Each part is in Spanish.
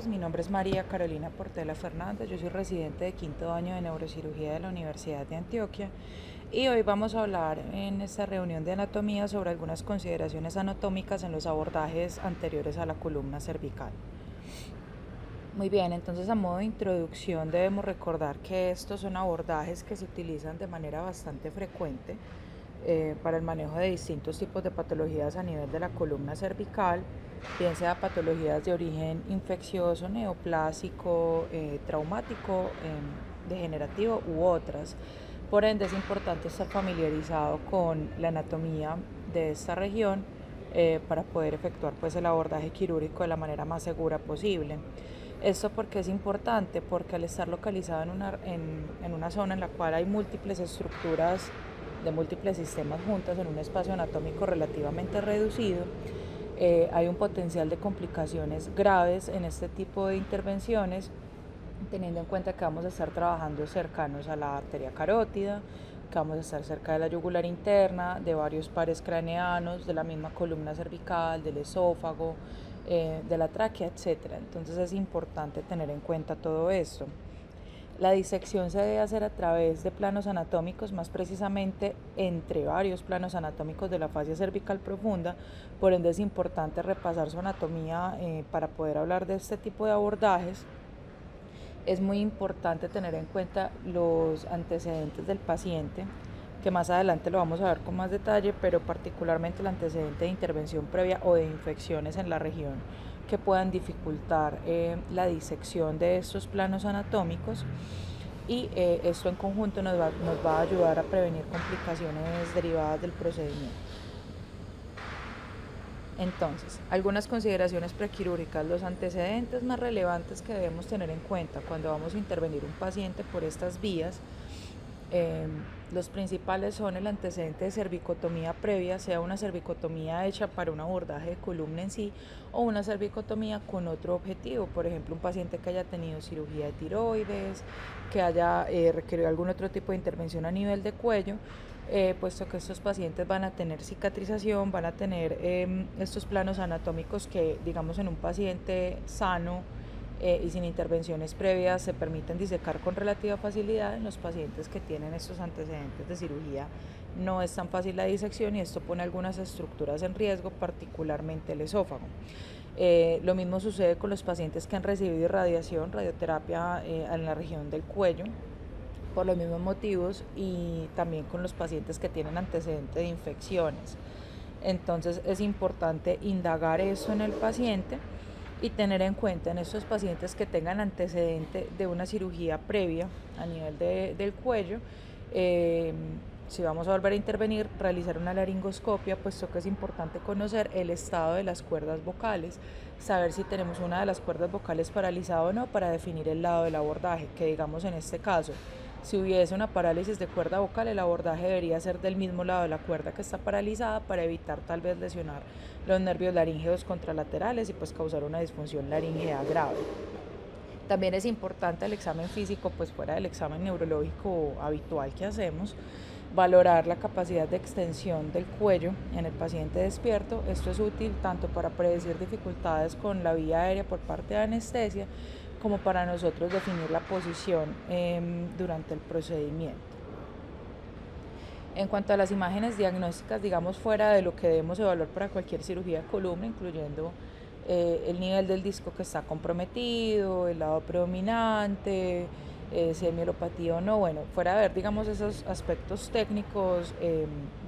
todos, mi nombre es María Carolina Portela Fernández, yo soy residente de quinto año de neurocirugía de la Universidad de Antioquia y hoy vamos a hablar en esta reunión de anatomía sobre algunas consideraciones anatómicas en los abordajes anteriores a la columna cervical. Muy bien, entonces a modo de introducción debemos recordar que estos son abordajes que se utilizan de manera bastante frecuente para el manejo de distintos tipos de patologías a nivel de la columna cervical, bien sea patologías de origen infeccioso, neoplásico, traumático, degenerativo u otras. Por ende es importante estar familiarizado con la anatomía de esta región para poder efectuar pues, el abordaje quirúrgico de la manera más segura posible. Esto porque es importante, porque al estar localizado en una zona en la cual hay múltiples estructuras de múltiples sistemas juntas en un espacio anatómico relativamente reducido, hay un potencial de complicaciones graves en este tipo de intervenciones, teniendo en cuenta que vamos a estar trabajando cercanos a la arteria carótida, que vamos a estar cerca de la yugular interna, de varios pares craneanos, de la misma columna cervical, del esófago, de la tráquea, etc. Entonces es importante tener en cuenta todo esto. La disección se debe hacer a través de planos anatómicos, más precisamente entre varios planos anatómicos de la fascia cervical profunda, por ende es importante repasar su anatomía para poder hablar de este tipo de abordajes. Es muy importante tener en cuenta los antecedentes del paciente, que más adelante lo vamos a ver con más detalle, pero particularmente el antecedente de intervención previa o de infecciones en la región que puedan dificultar la disección de estos planos anatómicos, y esto en conjunto nos va a ayudar a prevenir complicaciones derivadas del procedimiento. Entonces, algunas consideraciones prequirúrgicas. Los antecedentes más relevantes que debemos tener en cuenta cuando vamos a intervenir un paciente por estas vías, los principales son el antecedente de cervicotomía previa, sea una cervicotomía hecha para un abordaje de columna en sí o una cervicotomía con otro objetivo, por ejemplo un paciente que haya tenido cirugía de tiroides, que haya requerido algún otro tipo de intervención a nivel de cuello, puesto que estos pacientes van a tener cicatrización, van a tener estos planos anatómicos que, digamos, en un paciente sano y sin intervenciones previas se permiten disecar con relativa facilidad. En los pacientes que tienen estos antecedentes de cirugía no es tan fácil la disección y esto pone algunas estructuras en riesgo, particularmente el esófago. Lo mismo sucede con los pacientes que han recibido radioterapia en la región del cuello, por los mismos motivos, y también con los pacientes que tienen antecedentes de infecciones. Entonces es importante indagar eso en el paciente y tener en cuenta en estos pacientes que tengan antecedente de una cirugía previa a nivel del cuello, si vamos a volver a intervenir, realizar una laringoscopia, puesto que es importante conocer el estado de las cuerdas vocales, saber si tenemos una de las cuerdas vocales paralizada o no para definir el lado del abordaje, que digamos en este caso, si hubiese una parálisis de cuerda vocal, el abordaje debería ser del mismo lado de la cuerda que está paralizada para evitar tal vez lesionar los nervios laríngeos contralaterales y pues causar una disfunción laringea grave. También es importante el examen físico, pues fuera del examen neurológico habitual que hacemos, valorar la capacidad de extensión del cuello en el paciente despierto. Esto es útil tanto para predecir dificultades con la vía aérea por parte de anestesia, como para nosotros definir la posición durante el procedimiento. En cuanto a las imágenes diagnósticas, digamos fuera de lo que debemos evaluar para cualquier cirugía de columna, incluyendo el nivel del disco que está comprometido, el lado predominante, si hay mielopatía o no, bueno, fuera de ver, digamos, esos aspectos técnicos,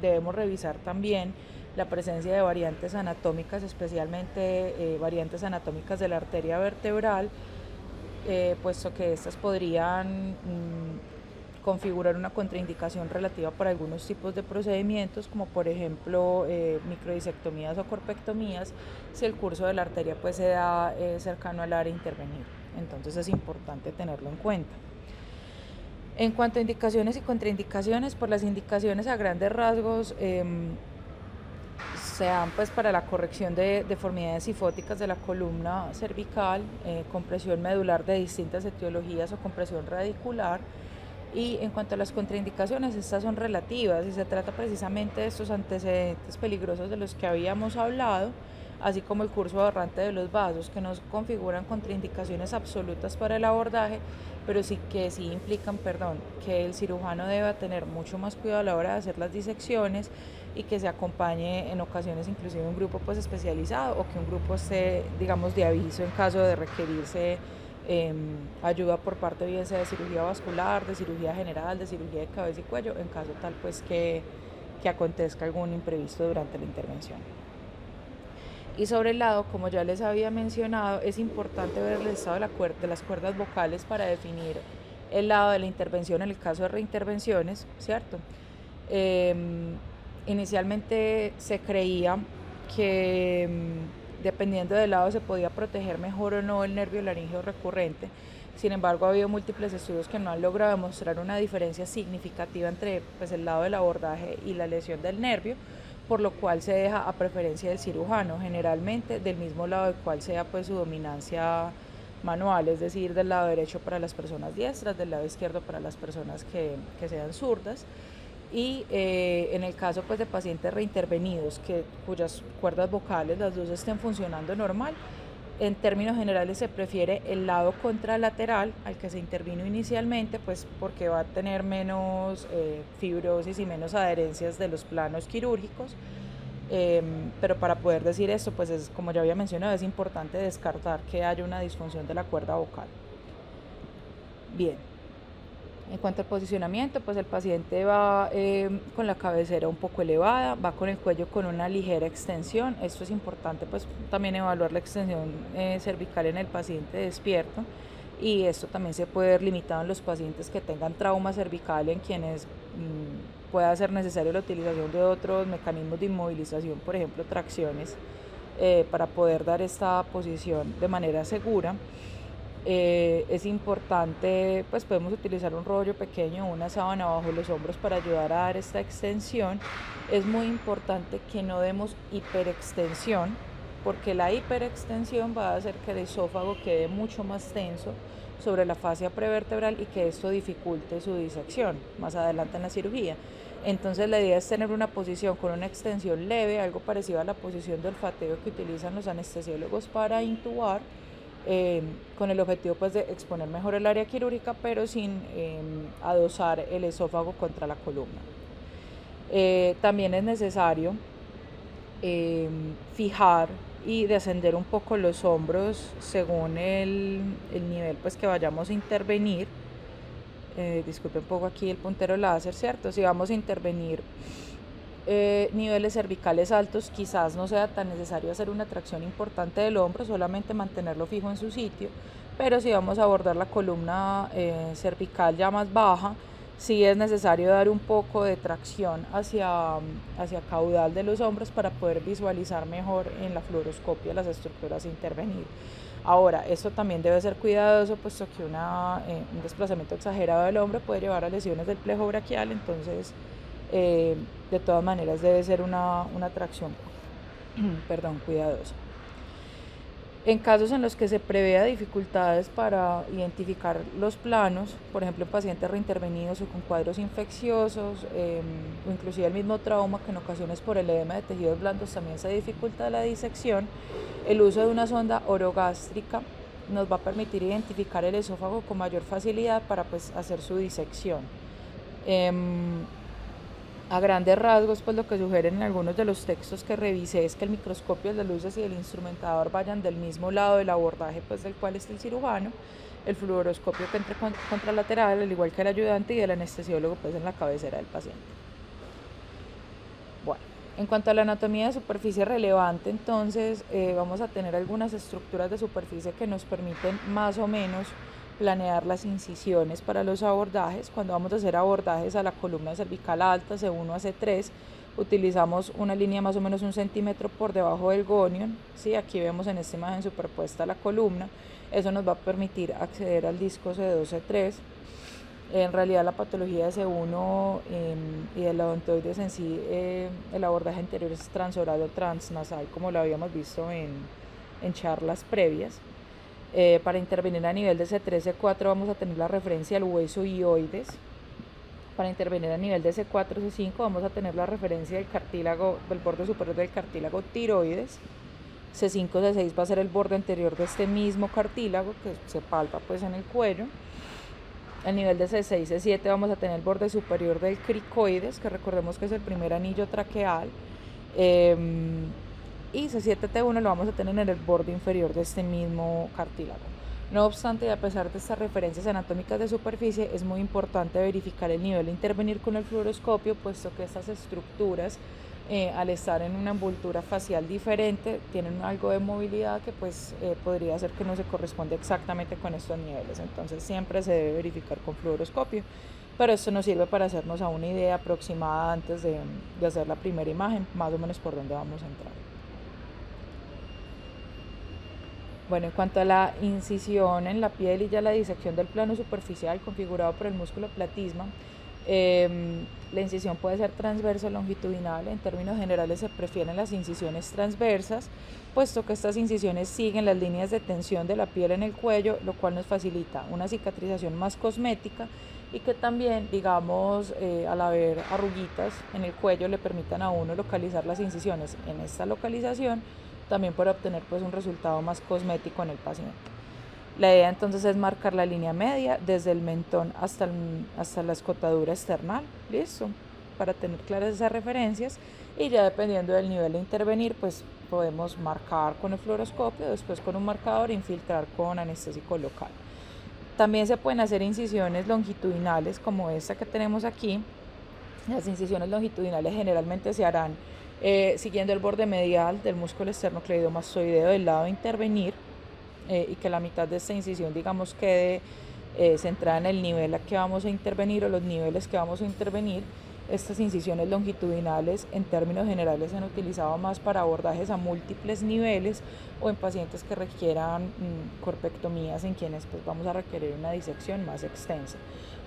debemos revisar también la presencia de variantes anatómicas, especialmente variantes anatómicas de la arteria vertebral, puesto que estas podrían configurar una contraindicación relativa para algunos tipos de procedimientos, como por ejemplo microdisectomías o corpectomías, si el curso de la arteria pues se da cercano al área a intervenir. Entonces es importante tenerlo en cuenta. En cuanto a indicaciones y contraindicaciones, por las indicaciones a grandes rasgos se dan pues para la corrección de deformidades sifóticas de la columna cervical, compresión medular de distintas etiologías o compresión radicular. Y en cuanto a las contraindicaciones, estas son relativas y se trata precisamente de estos antecedentes peligrosos de los que habíamos hablado, así como el curso aberrante de los vasos, que no configuran contraindicaciones absolutas para el abordaje, pero sí implican, que el cirujano deba tener mucho más cuidado a la hora de hacer las disecciones y que se acompañe en ocasiones inclusive un grupo pues especializado, o que un grupo esté, digamos, de aviso en caso de requerirse ayuda por parte bien sea de cirugía vascular, de cirugía general, de cirugía de cabeza y cuello, en caso tal pues que acontezca algún imprevisto durante la intervención. Y sobre el lado, como ya les había mencionado, es importante ver el estado de las cuerdas vocales para definir el lado de la intervención en el caso de reintervenciones, ¿cierto? Inicialmente se creía que dependiendo del lado se podía proteger mejor o no el nervio laríngeo recurrente. Sin embargo, ha habido múltiples estudios que no han logrado demostrar una diferencia significativa entre pues, el lado del abordaje y la lesión del nervio, por lo cual se deja a preferencia del cirujano, generalmente del mismo lado del cual sea pues, su dominancia manual, es decir, del lado derecho para las personas diestras, del lado izquierdo para las personas que sean zurdas. Y en el caso pues, de pacientes reintervenidos cuyas cuerdas vocales las dos estén funcionando normal, en términos generales se prefiere el lado contralateral al que se intervino inicialmente, pues porque va a tener menos fibrosis y menos adherencias de los planos quirúrgicos. Pero para poder decir esto, pues como ya había mencionado, es importante descartar que haya una disfunción de la cuerda vocal. Bien. En cuanto al posicionamiento, pues el paciente va con la cabecera un poco elevada, va con el cuello con una ligera extensión. Esto es importante, pues también evaluar la extensión cervical en el paciente despierto, y esto también se puede ver limitado en los pacientes que tengan trauma cervical, en quienes pueda ser necesaria la utilización de otros mecanismos de inmovilización, por ejemplo tracciones, para poder dar esta posición de manera segura. Es importante, pues podemos utilizar un rollo pequeño o una sábana bajo los hombros para ayudar a dar esta extensión. Es muy importante que no demos hiperextensión, porque la hiperextensión va a hacer que el esófago quede mucho más tenso sobre la fascia prevertebral y que esto dificulte su disección más adelante en la cirugía. Entonces la idea es tener una posición con una extensión leve, algo parecido a la posición de olfateo que utilizan los anestesiólogos para intubar, con el objetivo pues, de exponer mejor el área quirúrgica, pero sin adosar el esófago contra la columna. También es necesario fijar y descender un poco los hombros según el nivel pues, que vayamos a intervenir. Disculpen un poco aquí el puntero láser, ¿cierto? Si vamos a intervenir niveles cervicales altos, quizás no sea tan necesario hacer una tracción importante del hombro, solamente mantenerlo fijo en su sitio, pero si vamos a abordar la columna cervical ya más baja, sí es necesario dar un poco de tracción hacia caudal de los hombros para poder visualizar mejor en la fluoroscopia las estructuras a intervenir. Ahora, esto también debe ser cuidadoso, puesto que un desplazamiento exagerado del hombro puede llevar a lesiones del plejo braquial, entonces de todas maneras debe ser una tracción cuidadosa. En casos en los que se prevea dificultades para identificar los planos, por ejemplo en pacientes reintervenidos o con cuadros infecciosos, o inclusive el mismo trauma, que en ocasiones por el edema de tejidos blandos también se dificulta la disección, el uso de una sonda orogástrica nos va a permitir identificar el esófago con mayor facilidad para pues, hacer su disección. A grandes rasgos, pues lo que sugieren en algunos de los textos que revisé es que el microscopio, las luces y el instrumentador vayan del mismo lado del abordaje, pues del cual está el cirujano, el fluoroscopio que entre contralateral, al igual que el ayudante, y el anestesiólogo pues en la cabecera del paciente. Bueno, en cuanto a la anatomía de superficie relevante, entonces vamos a tener algunas estructuras de superficie que nos permiten más o menos planear las incisiones para los abordajes. Cuando vamos a hacer abordajes a la columna cervical alta, C1 a C3, utilizamos una línea más o menos 1 centímetro por debajo del gonion. ¿Sí? Aquí vemos en esta imagen superpuesta la columna. Eso nos va a permitir acceder al disco C2, C3. En realidad la patología de C1 y de la odontoides en sí, el abordaje anterior es transoral o transnasal, como lo habíamos visto en charlas previas. Para intervenir a nivel de C3, C4 vamos a tener la referencia al hueso hioides. Para intervenir a nivel de C4, C5 vamos a tener la referencia del cartílago, del borde superior del cartílago tiroides. C5, C6 va a ser el borde anterior de este mismo cartílago que se palpa pues en el cuello. Al nivel de C6, C7 vamos a tener el borde superior del cricoides, que recordemos que es el primer anillo traqueal. Y C7T1 lo vamos a tener en el borde inferior de este mismo cartílago. No obstante, y a pesar de estas referencias anatómicas de superficie, es muy importante verificar el nivel e intervenir con el fluoroscopio, puesto que estas estructuras, al estar en una envoltura facial diferente, tienen algo de movilidad que pues podría ser que no se corresponde exactamente con estos niveles. Entonces siempre se debe verificar con fluoroscopio, pero esto nos sirve para hacernos a una idea aproximada antes de hacer la primera imagen, más o menos por dónde vamos a entrar. Bueno, en cuanto a la incisión en la piel y ya la disección del plano superficial configurado por el músculo platisma, la incisión puede ser transversa o longitudinal. En términos generales se prefieren las incisiones transversas, puesto que estas incisiones siguen las líneas de tensión de la piel en el cuello, lo cual nos facilita una cicatrización más cosmética y que también, digamos, al haber arruguitas en el cuello, le permitan a uno localizar las incisiones en esta localización, también para obtener pues un resultado más cosmético en el paciente. La idea entonces es marcar la línea media desde el mentón hasta la escotadura external, listo, para tener claras esas referencias, y ya dependiendo del nivel de intervenir pues podemos marcar con el fluoroscopio, después con un marcador e infiltrar con anestésico local. También se pueden hacer incisiones longitudinales como esta que tenemos aquí. Las incisiones longitudinales generalmente se harán siguiendo el borde medial del músculo esternocleidomastoideo del lado a intervenir, y que la mitad de esta incisión, digamos, quede centrada en el nivel a que vamos a intervenir o los niveles que vamos a intervenir. Estas incisiones longitudinales en términos generales se han utilizado más para abordajes a múltiples niveles o en pacientes que requieran corpectomías, en quienes pues vamos a requerir una disección más extensa.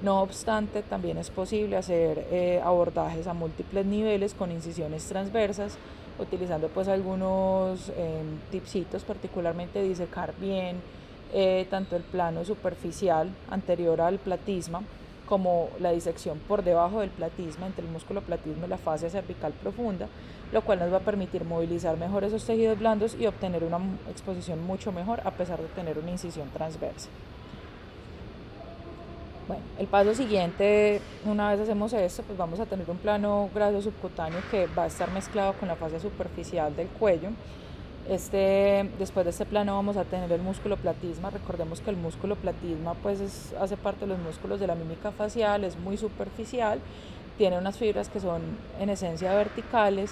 No obstante, también es posible hacer abordajes a múltiples niveles con incisiones transversas, utilizando pues algunos tipsitos, particularmente disecar bien tanto el plano superficial anterior al platisma como la disección por debajo del platisma, entre el músculo platisma y la fascia cervical profunda, lo cual nos va a permitir movilizar mejor esos tejidos blandos y obtener una exposición mucho mejor a pesar de tener una incisión transversa. Bueno, el paso siguiente, una vez hacemos esto, pues vamos a tener un plano graso subcutáneo que va a estar mezclado con la fascia superficial del cuello. Después de este plano vamos a tener el músculo platisma. Recordemos que el músculo platisma pues hace parte de los músculos de la mímica facial, es muy superficial, tiene unas fibras que son en esencia verticales,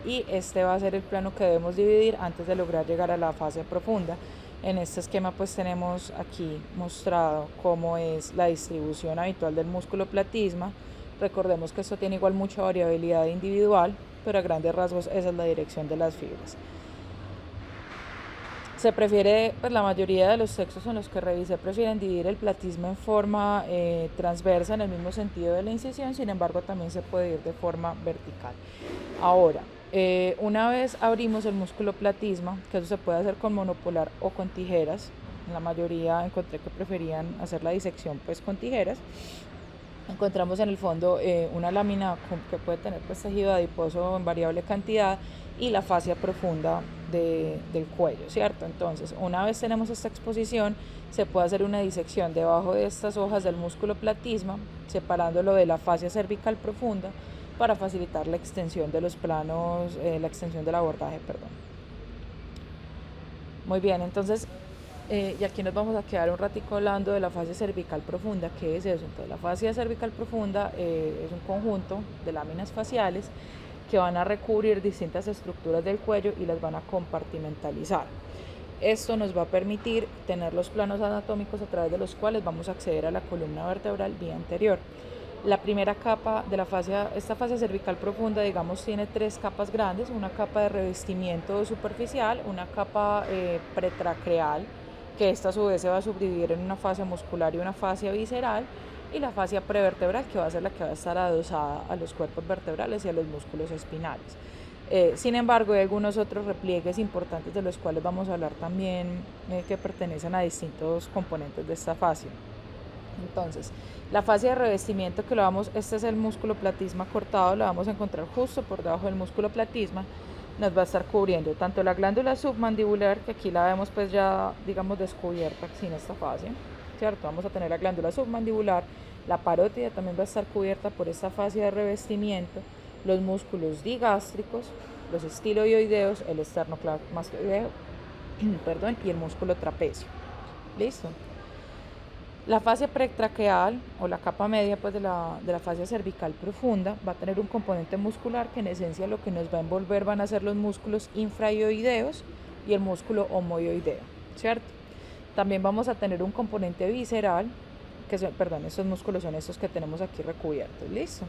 y este va a ser el plano que debemos dividir antes de lograr llegar a la fascia profunda. En este esquema pues tenemos aquí mostrado cómo es la distribución habitual del músculo platisma. Recordemos que esto tiene igual mucha variabilidad individual, pero a grandes rasgos esa es la dirección de las fibras. Se prefiere, pues la mayoría de los textos en los que revisé prefieren dividir el platisma en forma transversa en el mismo sentido de la incisión, sin embargo también se puede ir de forma vertical. Ahora, una vez abrimos el músculo platisma, que eso se puede hacer con monopolar o con tijeras, en la mayoría encontré que preferían hacer la disección pues con tijeras, encontramos en el fondo una lámina que puede tener pues tejido adiposo en variable cantidad y la fascia profunda del cuello, ¿cierto? Entonces, una vez tenemos esta exposición, se puede hacer una disección debajo de estas hojas del músculo platisma, separándolo de la fascia cervical profunda para facilitar la extensión de los planos, la extensión del abordaje, perdón. Muy bien, entonces, y aquí nos vamos a quedar un ratico hablando de la fascia cervical profunda. ¿Qué es eso? Entonces, la fascia cervical profunda es un conjunto de láminas faciales que van a recubrir distintas estructuras del cuello y las van a compartimentalizar. Esto nos va a permitir tener los planos anatómicos a través de los cuales vamos a acceder a la columna vertebral vía anterior. La primera capa de la fascia, esta fascia cervical profunda, digamos, tiene tres capas grandes: una capa de revestimiento superficial, una capa pretracreal, que esta a su vez se va a subdividir en una fascia muscular y una fascia visceral, y la fascia prevertebral, que va a ser la que va a estar adosada a los cuerpos vertebrales y a los músculos espinales. Sin embargo, hay algunos otros repliegues importantes de los cuales vamos a hablar también, que pertenecen a distintos componentes de esta fascia. Entonces, la fascia de revestimiento, este es el músculo platisma cortado, lo vamos a encontrar justo por debajo del músculo platisma. nos va a estar cubriendo tanto la glándula submandibular, que aquí la vemos pues ya digamos descubierta sin esta fascia, ¿cierto? Vamos a tener la glándula submandibular, la parótida también va a estar cubierta por esta fascia de revestimiento, los músculos digástricos, los estiloioideos, el esternocleidomastoideo, perdón, y el músculo trapecio. ¿Listo? La fascia pretraqueal o la capa media pues, de la fascia cervical profunda va a tener un componente muscular que en esencia lo que nos va a envolver van a ser los músculos infraioideos y el músculo homoioideo, ¿cierto? También vamos a tener un componente visceral, estos músculos son estos que tenemos aquí recubiertos, ¿listo?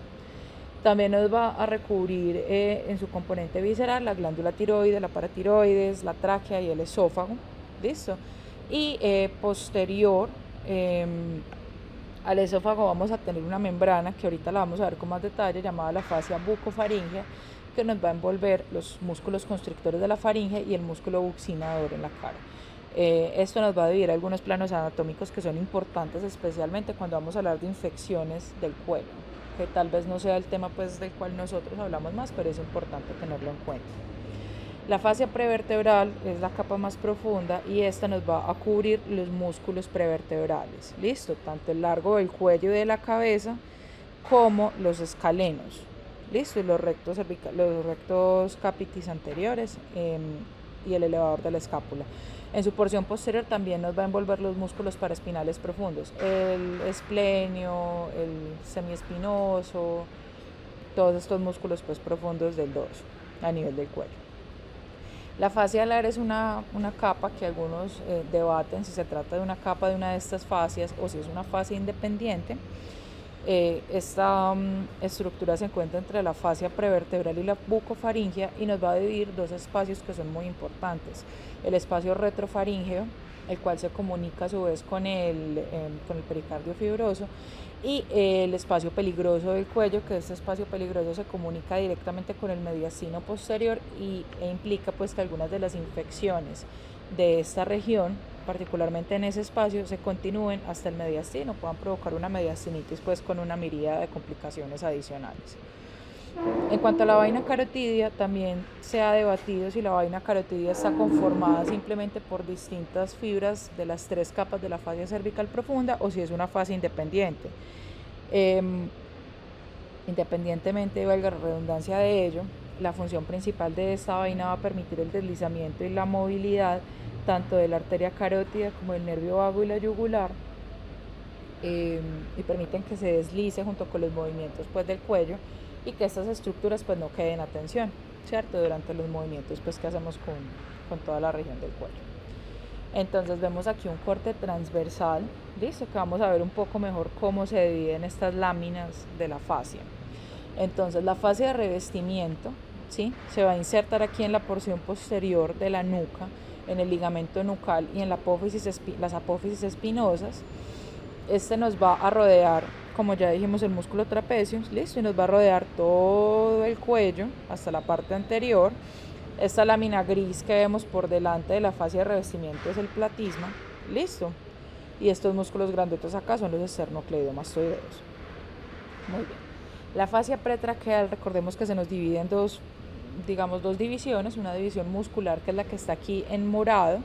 También nos va a recubrir en su componente visceral la glándula tiroides, la paratiroides, la tráquea y el esófago, ¿listo? Y posterior al esófago vamos a tener una membrana que ahorita la vamos a ver con más detalle, llamada la fascia bucofaringea, que nos va a envolver los músculos constrictores de la faringe y el músculo buccinador en la cara. Esto nos va a dividir algunos planos anatómicos que son importantes, especialmente cuando vamos a hablar de infecciones del cuello, que tal vez no sea el tema pues, del cual nosotros hablamos más, pero es importante tenerlo en cuenta. La fascia prevertebral es la capa más profunda y esta nos va a cubrir los músculos prevertebrales, ¿listo? Tanto el largo del cuello y de la cabeza como los escalenos, ¿listo? Y los rectos capitis anteriores y el elevador de la escápula. En su porción posterior también nos va a envolver los músculos paraespinales profundos, el esplenio, el semiespinoso, todos estos músculos pues, profundos del dorso a nivel del cuello. La fascia alar es una capa que algunos debaten si se trata de una capa de una de estas fascias o si es una fascia independiente. Esta estructura se encuentra entre la fascia prevertebral y la bucofaringea y nos va a dividir dos espacios que son muy importantes. El espacio retrofaríngeo, el cual se comunica a su vez con el pericardio fibroso, y el espacio peligroso del cuello, que este espacio peligroso se comunica directamente con el mediastino posterior e implica pues que algunas de las infecciones de esta región, particularmente en ese espacio, se continúen hasta el mediastino, puedan provocar una mediastinitis pues con una miríada de complicaciones adicionales. En cuanto a la vaina carotidia, también se ha debatido si la vaina carotidia está conformada simplemente por distintas fibras de las tres capas de la fascia cervical profunda o si es una fascia independiente. Independientemente, valga la redundancia de ello, la función principal de esta vaina va a permitir el deslizamiento y la movilidad tanto de la arteria carótida como del nervio vago y la yugular, y permiten que se deslice junto con los movimientos pues, del cuello y que estas estructuras pues, no queden a tensión, ¿cierto? Durante los movimientos pues, que hacemos con toda la región del cuello. Entonces vemos aquí un corte transversal, listo, que vamos a ver un poco mejor cómo se dividen estas láminas de la fascia. Entonces la fascia de revestimiento, ¿sí? Se va a insertar aquí en la porción posterior de la nuca, en el ligamento nucal y en las apófisis espinosas. Este nos va a rodear, como ya dijimos, el músculo trapecio, listo, y nos va a rodear todo el cuello hasta la parte anterior. Esta lámina gris que vemos por delante de la fascia de revestimiento es el platisma, listo. Y estos músculos grandotes acá son los esternocleidomastoideos. Muy bien. La fascia pretraqueal, recordemos que se nos divide en dos divisiones, una división muscular que es la que está aquí en morado,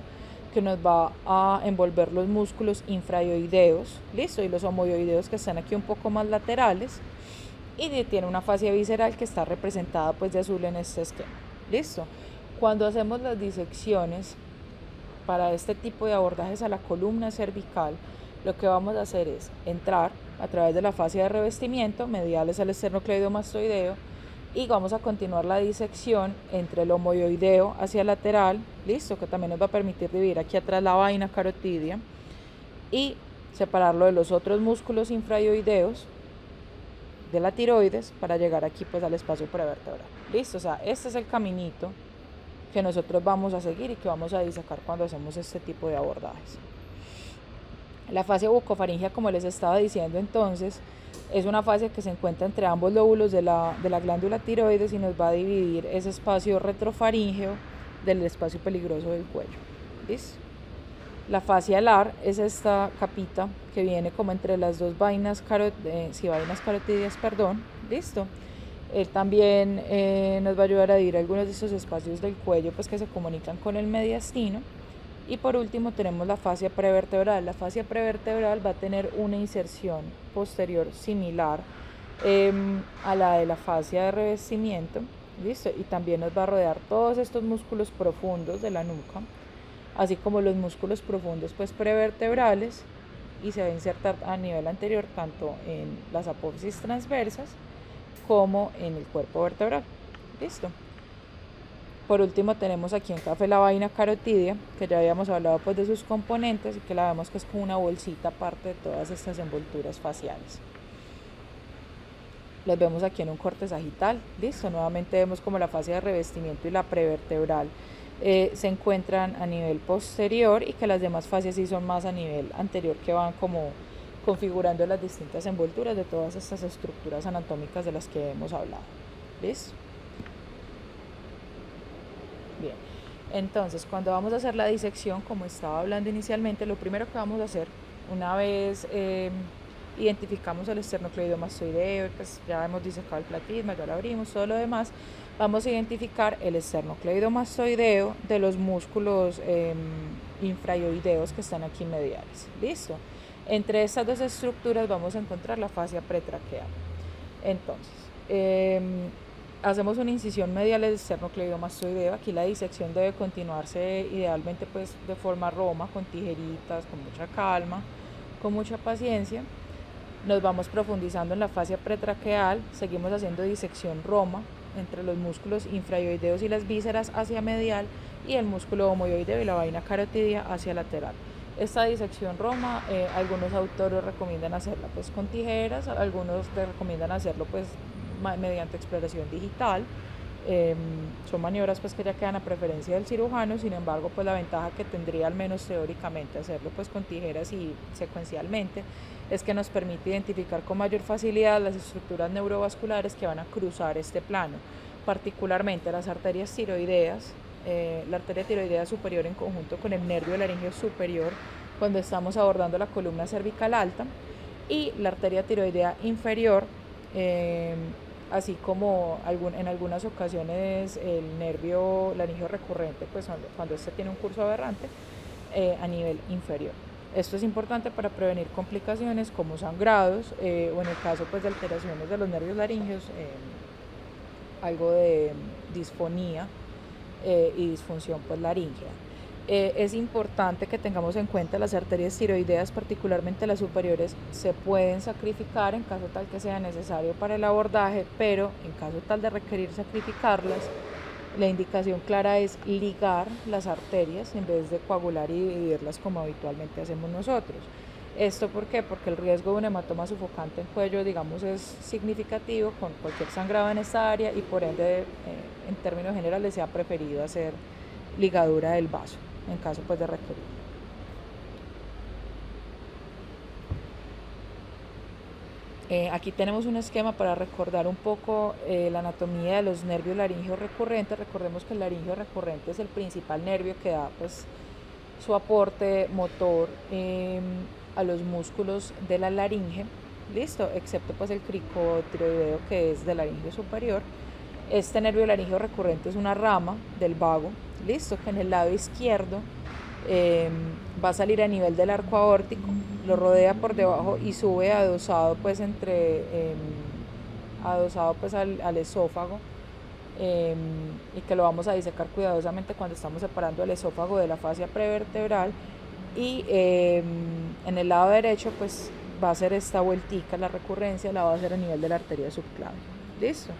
que nos va a envolver los músculos infraioideos, listo, y los homoioideos que están aquí un poco más laterales, y tiene una fascia visceral que está representada pues de azul en este esquema, listo. Cuando hacemos las disecciones para este tipo de abordajes a la columna cervical, lo que vamos a hacer es entrar a través de la fascia de revestimiento, mediales al esternocleidomastoideo, y vamos a continuar la disección entre el homoioideo hacia lateral, listo, que también nos va a permitir dividir aquí atrás la vaina carotidia y separarlo de los otros músculos infraioideos de la tiroides para llegar aquí pues al espacio prevertebral, listo. O sea, este es el caminito que nosotros vamos a seguir y que vamos a disecar cuando hacemos este tipo de abordajes. La fascia bucofaringea, como les estaba diciendo entonces, es una fascia que se encuentra entre ambos lóbulos de la glándula tiroides y nos va a dividir ese espacio retrofaríngeo del espacio peligroso del cuello. ¿Listo? La fascia alar es esta capita que viene como entre las dos vainas carotidias, ¿listo? Él también nos va a ayudar a dividir algunos de esos espacios del cuello pues, que se comunican con el mediastino. Y por último tenemos la fascia prevertebral. La fascia prevertebral va a tener una inserción posterior similar a la de la fascia de revestimiento. ¿Listo? Y también nos va a rodear todos estos músculos profundos de la nuca, así como los músculos profundos pues, prevertebrales, y se va a insertar a nivel anterior tanto en las apófisis transversas como en el cuerpo vertebral. Listo. Por último tenemos aquí en café la vaina carotidia, que ya habíamos hablado pues de sus componentes y que la vemos que es como una bolsita aparte de todas estas envolturas faciales. Los vemos aquí en un corte sagital. Listo. Nuevamente vemos como la fascia de revestimiento y la prevertebral se encuentran a nivel posterior, y que las demás fascias sí son más a nivel anterior, que van como configurando las distintas envolturas de todas estas estructuras anatómicas de las que hemos hablado. ¿Listo? Bien, entonces cuando vamos a hacer la disección, como estaba hablando inicialmente, lo primero que vamos a hacer, una vez identificamos el esternocleidomastoideo, pues ya hemos disecado el platisma, ya lo abrimos, todo lo demás, vamos a identificar el esternocleidomastoideo de los músculos infraioideos que están aquí mediales. ¿Listo? Entre estas dos estructuras vamos a encontrar la fascia pretraqueal. Entonces, hacemos una incisión medial del esternocleidomastoideo. Aquí la disección debe continuarse idealmente pues de forma roma, con tijeritas, con mucha calma, con mucha paciencia. Nos vamos profundizando en la fascia pretraqueal, seguimos haciendo disección roma entre los músculos infraioideos y las vísceras hacia medial, y el músculo homoioideo y la vaina carotidia hacia lateral. Esta disección roma, algunos autores recomiendan hacerla pues con tijeras, algunos recomiendan hacerlo pues mediante exploración digital. Son maniobras pues que ya quedan a preferencia del cirujano. Sin embargo, pues la ventaja que tendría, al menos teóricamente, hacerlo pues con tijeras y secuencialmente, es que nos permite identificar con mayor facilidad las estructuras neurovasculares que van a cruzar este plano, particularmente las arterias tiroideas, la arteria tiroidea superior en conjunto con el nervio laríngeo superior cuando estamos abordando la columna cervical alta, y la arteria tiroidea inferior, así como en algunas ocasiones el nervio laríngeo recurrente, pues cuando este tiene un curso aberrante, a nivel inferior. Esto es importante para prevenir complicaciones como sangrados, o en el caso pues de alteraciones de los nervios laringeos, algo de disfonía y disfunción pues laríngea. Es importante que tengamos en cuenta las arterias tiroideas, particularmente las superiores, se pueden sacrificar en caso tal que sea necesario para el abordaje, pero en caso tal de requerir sacrificarlas, la indicación clara es ligar las arterias en vez de coagular y dividirlas como habitualmente hacemos nosotros. ¿Esto por qué? Porque el riesgo de un hematoma sufocante en cuello, digamos, es significativo con cualquier sangrado en esta área, y por ende, en términos generales, se ha preferido hacer ligadura del vaso en caso pues de requerir. Aquí tenemos un esquema para recordar un poco la anatomía de los nervios laringeos recurrentes. Recordemos que el laringeo recurrente es el principal nervio que da pues su aporte motor a los músculos de la laringe. Listo, excepto pues el cricotiroideo, que es del laringeo superior. Este nervio laringeo recurrente es una rama del vago, listo, que en el lado izquierdo va a salir a nivel del arco aórtico, lo rodea por debajo y sube adosado pues adosado pues al esófago, y que lo vamos a disecar cuidadosamente cuando estamos separando el esófago de la fascia prevertebral. Y en el lado derecho pues va a ser esta vueltica, la recurrencia la va a hacer a nivel de la arteria subclavia. Listo.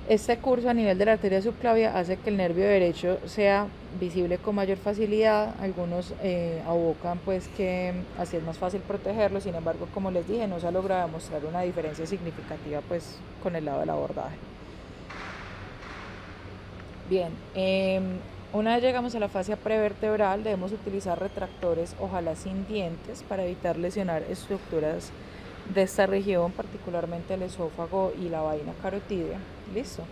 Este curso a nivel de la arteria subclavia hace que el nervio derecho sea visible con mayor facilidad. Algunos abocan pues que así es más fácil protegerlo. Sin embargo, como les dije, no se ha logrado demostrar una diferencia significativa pues con el lado del abordaje. Bien, una vez llegamos a la fascia prevertebral, debemos utilizar retractores, ojalá sin dientes, para evitar lesionar estructuras de esta región, particularmente el esófago y la vaina carotidia. Listo.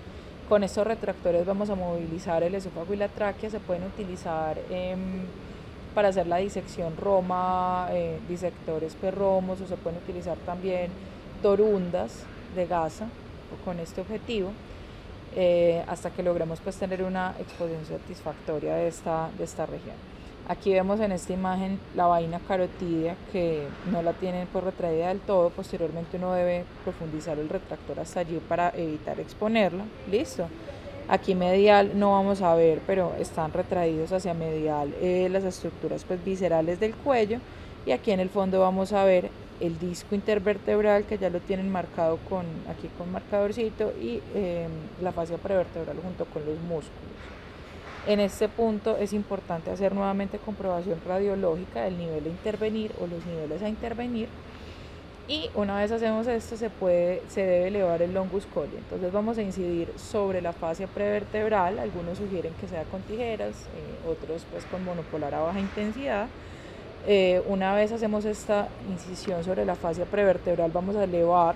Con estos retractores vamos a movilizar el esófago y la tráquea. Se pueden utilizar para hacer la disección roma, disectores perromos, o se pueden utilizar también torundas de gasa tiempo con este objetivo, hasta que logremos pues tener una exposición satisfactoria de esta región. Aquí vemos en esta imagen la vaina carotidia, que no la tienen pues retraída del todo. Posteriormente uno debe profundizar el retractor hasta allí para evitar exponerla. Listo. Aquí medial no vamos a ver, pero están retraídos hacia medial las estructuras pues viscerales del cuello, y aquí en el fondo vamos a ver el disco intervertebral, que ya lo tienen marcado aquí con marcadorcito, y la fascia prevertebral junto con los músculos. En este punto es importante hacer nuevamente comprobación radiológica del nivel a intervenir o los niveles a intervenir, y una vez hacemos esto se debe elevar el longus colli. Entonces vamos a incidir sobre la fascia prevertebral. Algunos sugieren que sea con tijeras, otros pues con monopolar a baja intensidad. Una vez hacemos esta incisión sobre la fascia prevertebral, vamos a elevar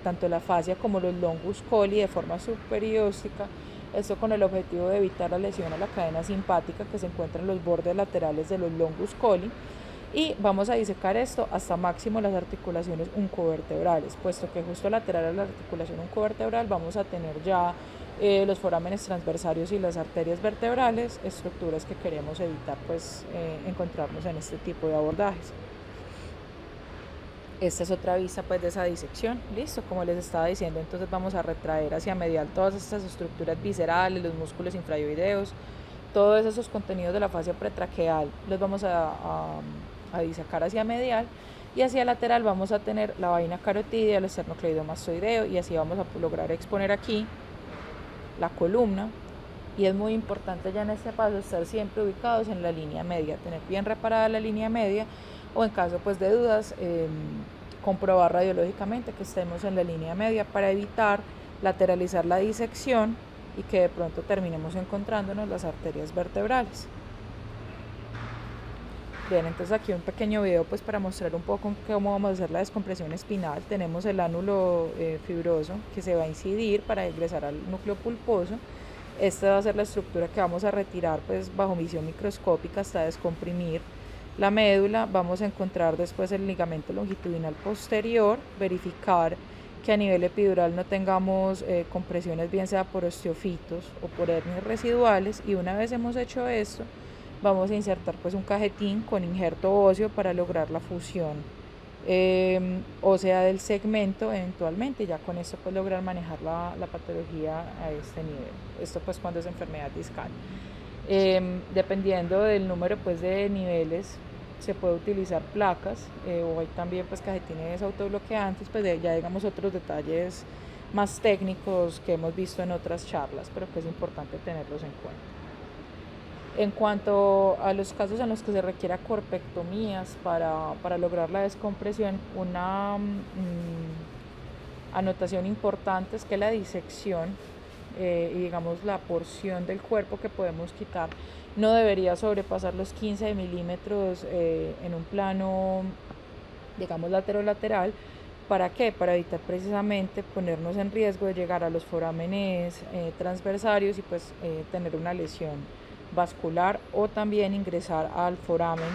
tanto la fascia como los longus colli de forma subperióstica. Esto con el objetivo de evitar la lesión a la cadena simpática que se encuentra en los bordes laterales de los longus colli. Y vamos a disecar esto hasta máximo las articulaciones uncovertebrales, puesto que justo lateral a la articulación uncovertebral vamos a tener ya los forámenes transversarios y las arterias vertebrales, estructuras que queremos evitar pues encontrarnos en este tipo de abordajes. Esta es otra vista pues de esa disección. Listo, como les estaba diciendo, entonces vamos a retraer hacia medial todas estas estructuras viscerales, los músculos infraoideos, todos esos contenidos de la fascia pretraqueal los vamos a disecar hacia medial, y hacia lateral vamos a tener la vaina carotidia, el esternocleidomastoideo, y así vamos a lograr exponer aquí la columna. Y es muy importante ya en este paso estar siempre ubicados en la línea media, tener bien reparada la línea media, o en caso pues de dudas comprobar radiológicamente que estemos en la línea media para evitar lateralizar la disección y que de pronto terminemos encontrándonos las arterias vertebrales. Bien, entonces aquí un pequeño video pues para mostrar un poco cómo vamos a hacer la descompresión espinal. Tenemos el ánulo fibroso que se va a incidir para ingresar al núcleo pulposo. Esta va a ser la estructura que vamos a retirar pues bajo visión microscópica hasta descomprimir la médula. Vamos a encontrar después el ligamento longitudinal posterior, verificar que a nivel epidural no tengamos compresiones, bien sea por osteofitos o por hernias residuales, y una vez hemos hecho esto vamos a insertar pues un cajetín con injerto óseo para lograr la fusión ósea del segmento eventualmente, y ya con esto pues lograr manejar la patología a este nivel. Esto pues cuando es enfermedad discal. Dependiendo del número pues de niveles se puede utilizar placas o hay también pues cajetines autobloqueantes, pues ya digamos otros detalles más técnicos que hemos visto en otras charlas, pero que es importante tenerlos en cuenta. En cuanto a los casos en los que se requiera corpectomías para lograr la descompresión, una anotación importante es que la disección y digamos la porción del cuerpo que podemos quitar no debería sobrepasar los 15 milímetros en un plano, digamos, lateral. ¿Para qué? Para evitar precisamente ponernos en riesgo de llegar a los forámenes transversarios y pues tener una lesión vascular, o también ingresar al foramen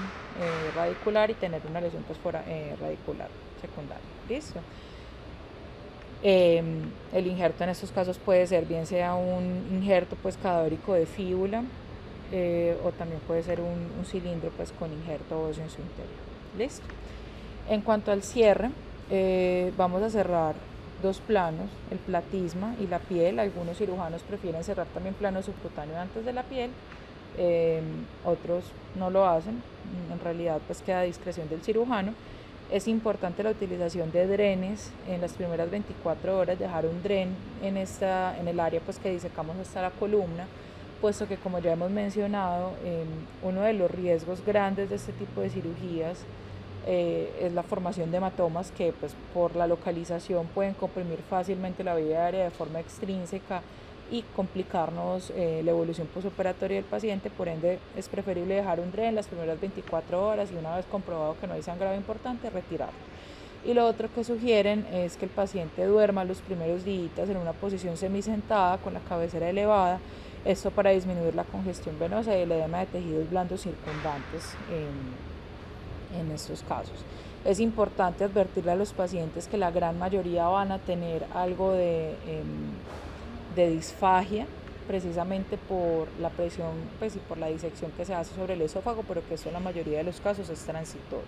radicular y tener una lesión pues, radicular secundaria. ¿Listo? El injerto en estos casos puede ser bien sea un injerto pues cadavérico de fíbula o también puede ser un cilindro pues con injerto óseo en su interior. ¿Listo? En cuanto al cierre, vamos a cerrar dos planos, el platisma y la piel. Algunos cirujanos prefieren cerrar también plano subcutáneo antes de la piel, otros no lo hacen. En realidad pues queda a discreción del cirujano. Es importante la utilización de drenes en las primeras 24 horas, dejar un dren en el área pues que disecamos hasta la columna, puesto que como ya hemos mencionado, uno de los riesgos grandes de este tipo de cirugías es la formación de hematomas que pues por la localización pueden comprimir fácilmente la vía aérea de forma extrínseca y complicarnos la evolución postoperatoria del paciente. Por ende es preferible dejar un dren las primeras 24 horas y una vez comprobado que no hay sangrado importante, retirarlo. Y lo otro que sugieren es que el paciente duerma los primeros días en una posición semisentada con la cabecera elevada, esto para disminuir la congestión venosa y el edema de tejidos blandos circundantes en estos casos. Es importante advertirle a los pacientes que la gran mayoría van a tener algo de disfagia, precisamente por la presión, pues, y por la disección que se hace sobre el esófago, pero que eso en la mayoría de los casos es transitorio.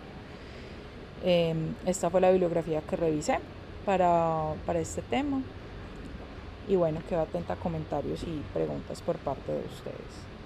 Esta fue la bibliografía que revisé para este tema. Y bueno, quedo atenta a comentarios y preguntas por parte de ustedes.